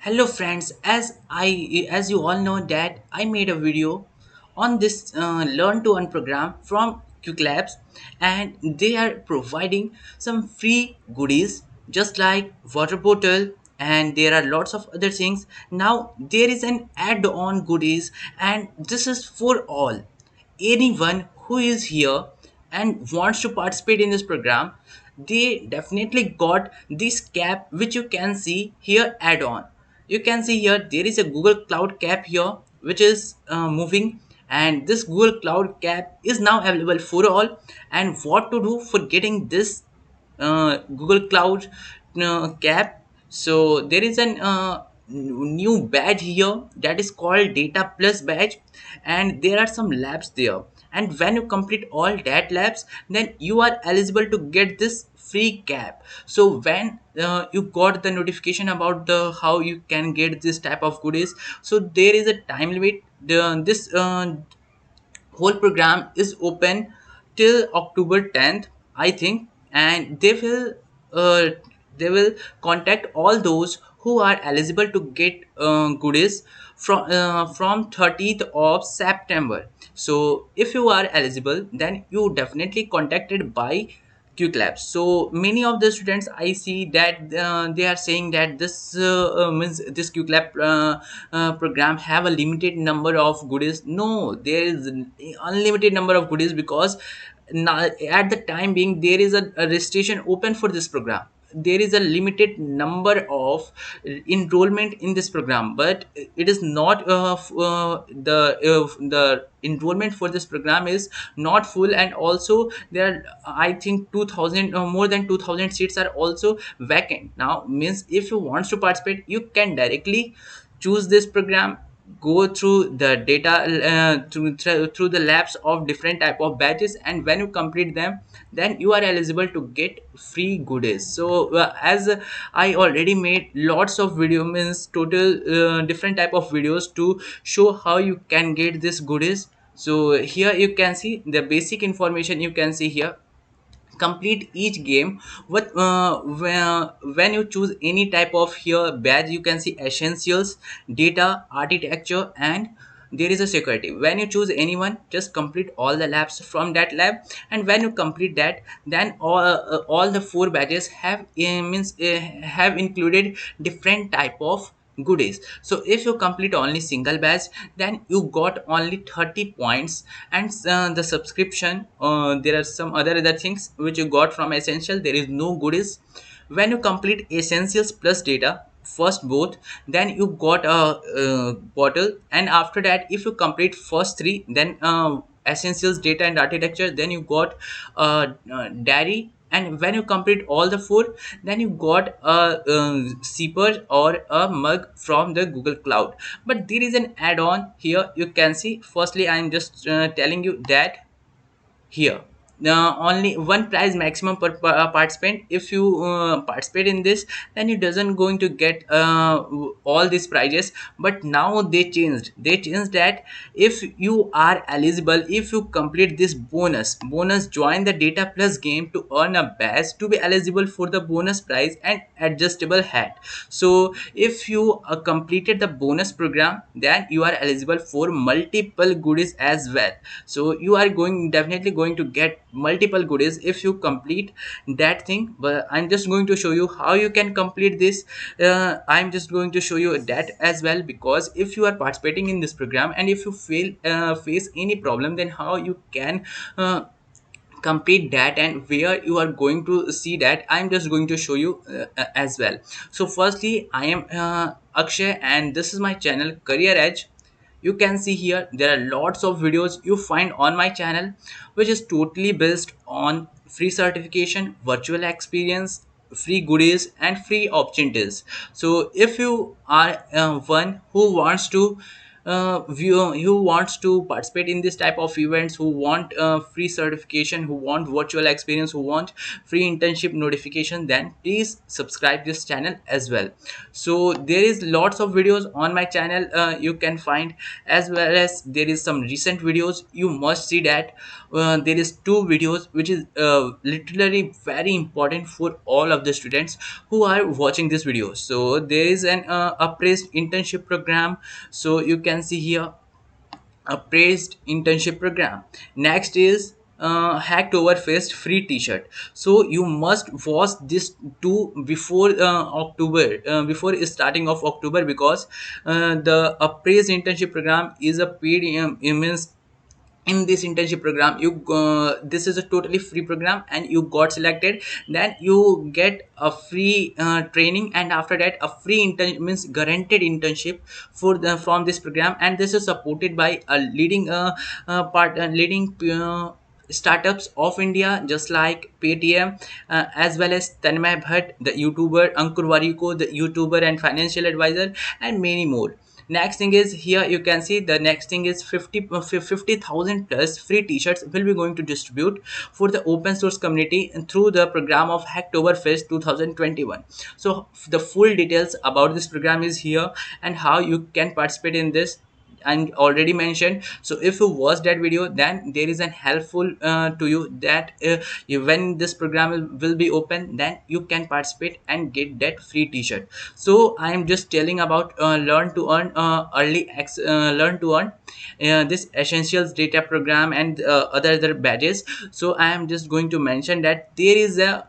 Hello friends, as you all know that I made a video on this learn to earn program from Quick Labs, and they are providing some free goodies just like water bottle, and there are lots of other things. Now there is an add-on goodies, and this is for all. Anyone who is here and wants to participate in this program, they definitely got this cap which you can see here add on. You can see here there is a Google Cloud cap here which is moving, and this Google Cloud cap is now available for all. And what to do for getting this Google Cloud cap? So there is an new badge here that is called Data Plus badge, and there are some labs there. And when you complete all that labs, then you are eligible to get this free cap. So when you got the notification about the how you can get this type of goodies, so there is a time limit. This whole program is open till October 10th, I think, and uh, they will contact all those who are eligible to get goodies from 30th of September. So if you are eligible, then you definitely contacted by Quick Labs. So many of the students I see that they are saying that this means this Quick Lab program have a limited number of goodies. No, there is unlimited number of goodies, because now at the time being there is a registration open for this program. There is a limited number of enrollment in this program, but it is not the enrollment for this program is not full. And also there are, I think, 2000 or more than 2000 seats are also vacant now. Means if you want to participate, you can directly choose this program, go through the data through the labs of different type of batches, and when you complete them, then you are eligible to get free goodies. So as I already made lots of video, means total different type of videos to show how you can get this goodies. So here you can see the basic information. You can see here complete each game. When you choose any type of here badge, you can see essentials, data, architecture, and there is a security. When you choose anyone, just complete all the labs from that lab, and when you complete that, then all the four badges have have included different type of goodies. So if you complete only single batch, then you got only 30 points. And the subscription, there are some other things which you got from essential. There is no goodies. When you complete essentials plus data first both, then you got a bottle. And after that, if you complete first three, then essentials, data, and architecture, then you got dairy. And when you complete all the four, then you got a sipper or a mug from the Google Cloud. But there is an add-on here. You can see, firstly I am just telling you that here only one prize maximum per participant. If you participate in this, then you doesn't going to get all these prizes. But now they changed that if you are eligible, if you complete this bonus, join the Data Plus game to earn a badge to be eligible for the bonus prize and adjustable hat. So if you completed the bonus program, then you are eligible for multiple goodies as well. So you are going definitely going to get multiple goodies if you complete that thing. But I'm just going to show you how you can complete this. I'm just going to show you that as well, because if you are participating in this program and if you face any problem, then how you can complete that and where you are going to see that, I'm just going to show you as well. So firstly, I am Akshay, and this is my channel Career Edge. You can see here there are lots of videos you find on my channel, which is totally based on free certification, virtual experience, free goodies, and free opportunities. So if you are one who wants to who wants to participate in this type of events, who want free certification, who want virtual experience, who want free internship notification, then please subscribe this channel as well. So there is lots of videos on my channel you can find, as well as there is some recent videos. You must see that there is two videos which is literally very important for all of the students who are watching this video. So there is an appraised internship program, so you can see here appraised internship program. Next is Hacktoberfest free t-shirt. So you must watch this two before October, before starting of October, because the appraised internship program is a paid means in this internship program you this is a totally free program, and you got selected, then you get a free training, and after that a free intern means guaranteed internship for the from this program. And this is supported by a leading leading startups of India, just like Paytm, as well as Tanmay Bhatt, the YouTuber, Ankur Wariko, the YouTuber and financial advisor, and many more. Next thing is here you can see the next thing is 50,000 plus free t-shirts will be going to distribute for the open source community through the program of Hacktoberfest 2021. So the full details about this program is here, and how you can participate in this and already mentioned. So if you watch that video, then there is an helpful to you that when this program will be open, then you can participate and get that free t-shirt. So I am just telling about learn to earn learn to earn this essentials data program and other badges. So I am just going to mention that there is a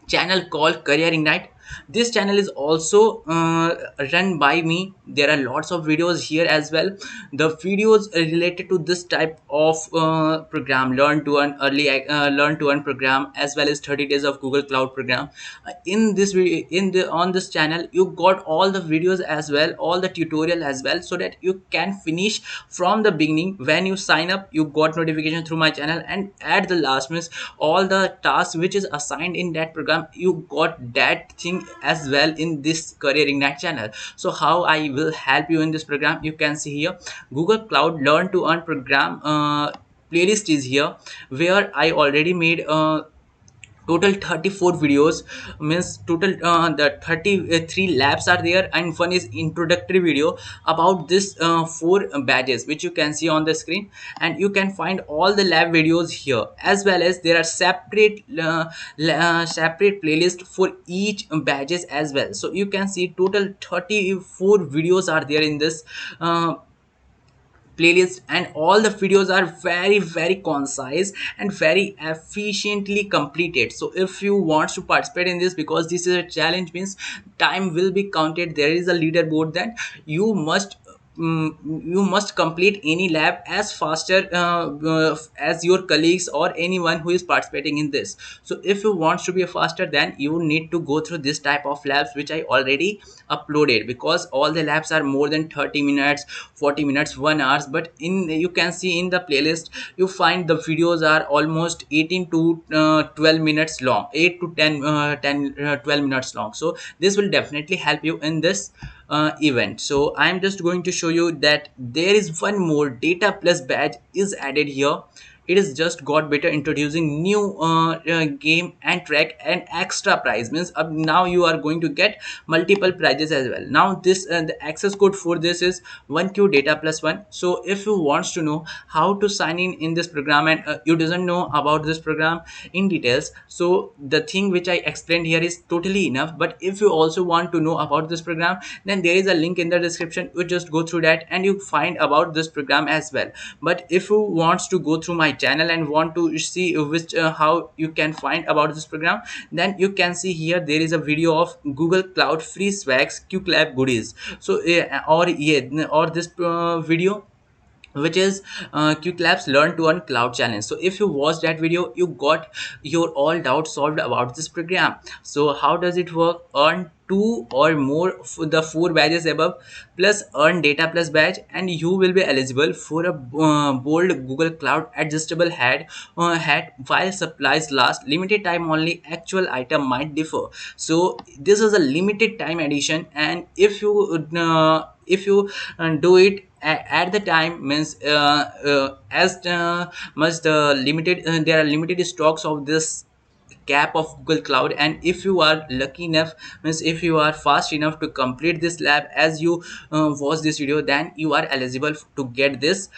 channel called Career Ignite. This channel is also run by me. There are lots of videos here as well. The videos related to this type of program, learn to earn program, as well as 30 days of Google Cloud program. In this video, in the on this channel, you got all the videos as well, all the tutorial as well, so that you can finish from the beginning. When you sign up, you got notification through my channel, and at the last means all the tasks which is assigned in that program, you got that thing as well in this Career Ignite channel. So how I will help you in this program, you can see here Google Cloud learn to earn program playlist is here, where I already made total 34 videos, means total the 33 labs are there, and one is introductory video about this four badges which you can see on the screen. And you can find all the lab videos here, as well as there are separate playlist for each badges as well. So you can see total 34 videos are there in this playlist, and all the videos are very concise and very efficiently completed. So if you want to participate in this, because this is a challenge, means time will be counted, there is a leaderboard, that you must you must complete any lab as faster as your colleagues or anyone who is participating in this. So if you want to be faster, then you need to go through this type of labs which I already uploaded, because all the labs are more than 30 minutes, 40 minutes, 1 hours. But in you can see in the playlist, you find the videos are almost 18 to 12 minutes long, 8 to 12 minutes long. So this will definitely help you in this event. So I'm just going to show you that there is one more data plus badge is added here. It is just got better, introducing new game and track and extra prize, means now you are going to get multiple prizes as well. Now this the access code for this is 1q data plus 1. So if you wants to know how to sign in this program, and you doesn't know about this program in details, so the thing which I explained here is totally enough. But if you also want to know about this program, then there is a link in the description. You just go through that and you find about this program as well. But if you wants to go through my channel and want to see which how you can find about this program, then you can see here there is a video of Google Cloud free swags quick lab goodies. So or this video which is quick labs learn to earn cloud challenge. So if you watch that video, you got your all doubts solved about this program. So how does it work? Earn two or more for the four badges above, plus earn data plus badge, and you will be eligible for a bold Google Cloud adjustable hat while supplies last. Limited time only, actual item might differ. So this is a limited time edition, and if you if you do it at the time, means as much the limited there are limited stocks of this cap of Google Cloud, and if you are lucky enough, means if you are fast enough to complete this lab as you watch this video, then you are eligible to get this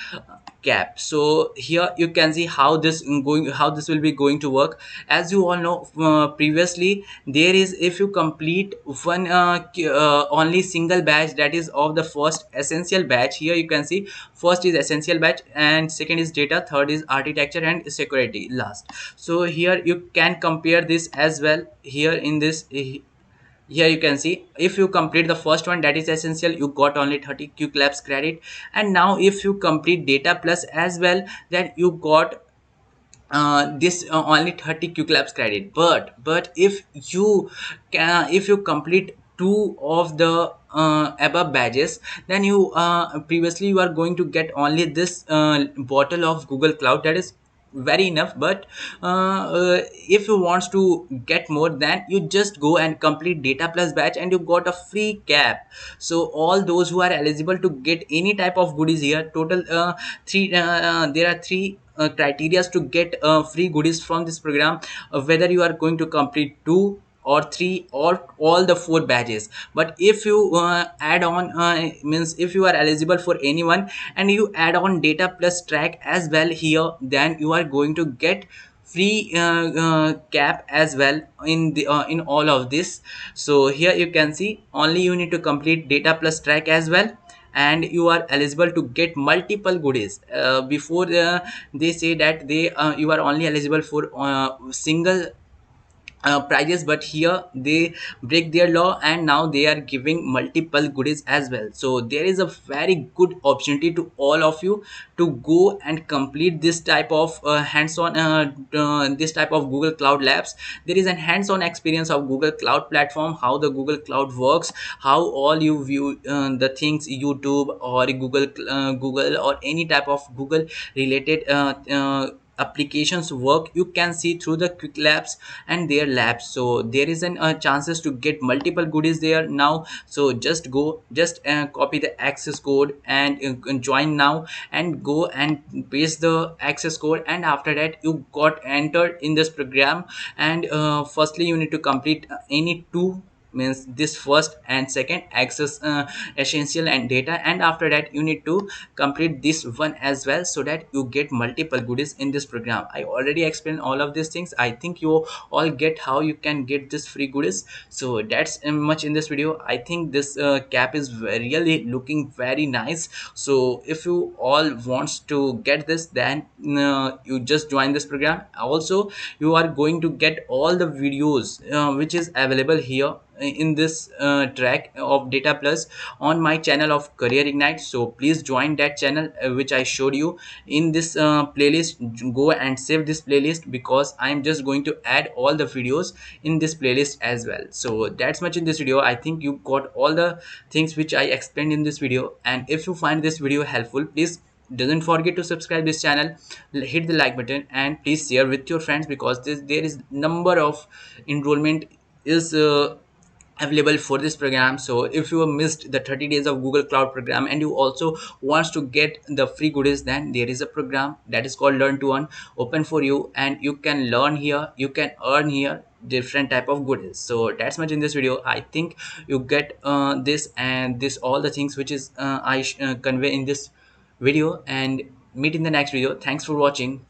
cap. So here you can see how this will be going to work. As you all know, previously there is, if you complete one only single batch, that is of the first essential batch. Here you can see first is essential batch, and second is data, third is architecture, and security last. So here you can compare this as well. Here in this, here you can see, if you complete the first one, that is essential, you got only 30 quick labs credit. And now if you complete data plus as well, then you got this only 30 quick labs credit. But if you can, if you complete two of the above badges, then you previously you are going to get only this bottle of Google Cloud, that is very enough. But if you want to get more, then you just go and complete data plus batch and you got a free cap. So all those who are eligible to get any type of goodies here, total there are three criteria to get free goodies from this program, whether you are going to complete two or three or all the four badges. But if you add on means if you are eligible for anyone and you add on data plus track as well here, then you are going to get free cap as well in all of this. So here you can see, only you need to complete data plus track as well, and you are eligible to get multiple goodies. Before they say that they you are only eligible for single prizes, but here they break their law and now they are giving multiple goodies as well. So there is a very good opportunity to all of you to go and complete this type of hands-on this type of Google Cloud labs. There is a hands-on experience of Google Cloud platform, how the Google Cloud works, how all you view the things, YouTube or Google or any type of Google related applications work, you can see through the quick labs and their labs. So there is an chances to get multiple goodies there now. So just go, just copy the access code and join now, and go and paste the access code, and after that you got entered in this program. And firstly you need to complete any two, means this first and second access essential and data, and after that you need to complete this one as well, so that you get multiple goodies in this program. I already explained all of these things. I think you all get how you can get this free goodies. So that's much in this video. I think this cap is really looking very nice. So if you all wants to get this, then you just join this program. Also you are going to get all the videos which is available here in this track of data plus on my channel of Career Ignite. So please join that channel which I showed you in this playlist. Go and save this playlist, because I'm just going to add all the videos in this playlist as well. So that's much in this video. I think you got all the things which I explained in this video. And if you find this video helpful, please doesn't forget to subscribe this channel, hit the like button, and please share with your friends, because there is number of enrollment is available for this program. So if you have missed the 30 days of Google Cloud program and you also wants to get the free goodies, then there is a program that is called Learn to Earn open for you, and you can learn here, you can earn here different type of goodies. So that's much in this video. I think you get this and this all the things which is I convey in this video, and meet in the next video. Thanks for watching.